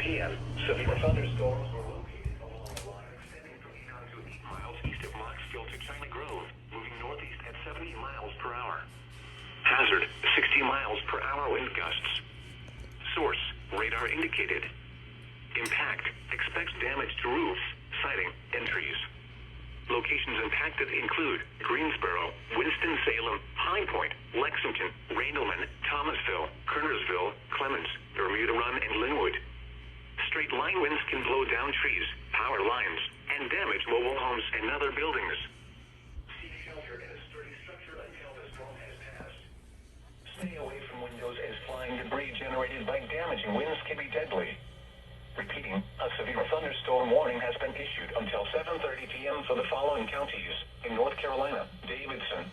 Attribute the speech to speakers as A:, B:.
A: p.m. Severe thunderstorms were located along a line extending from 8 to 8 miles east of Knoxville to China Grove, moving northeast at 70 miles per hour. Hazard, 60 miles per hour wind gusts. Source, radar indicated. Impact, expects damage to roofs, siding, and trees. Locations impacted include Greensboro, Winston-Salem, High Point, Lexington, Randolph, Thomasville, Kernersville, Clemens, Bermuda Run, and Linwood. Straight line winds can blow down trees, power lines, and damage mobile homes and other buildings. Seek shelter in a sturdy structure until the storm has passed. Stay away from windows as flying debris generated by damaging winds can be deadly. Repeating, a severe thunderstorm warning has been issued until 7:30 p.m. for the following counties in North Carolina: Davidson,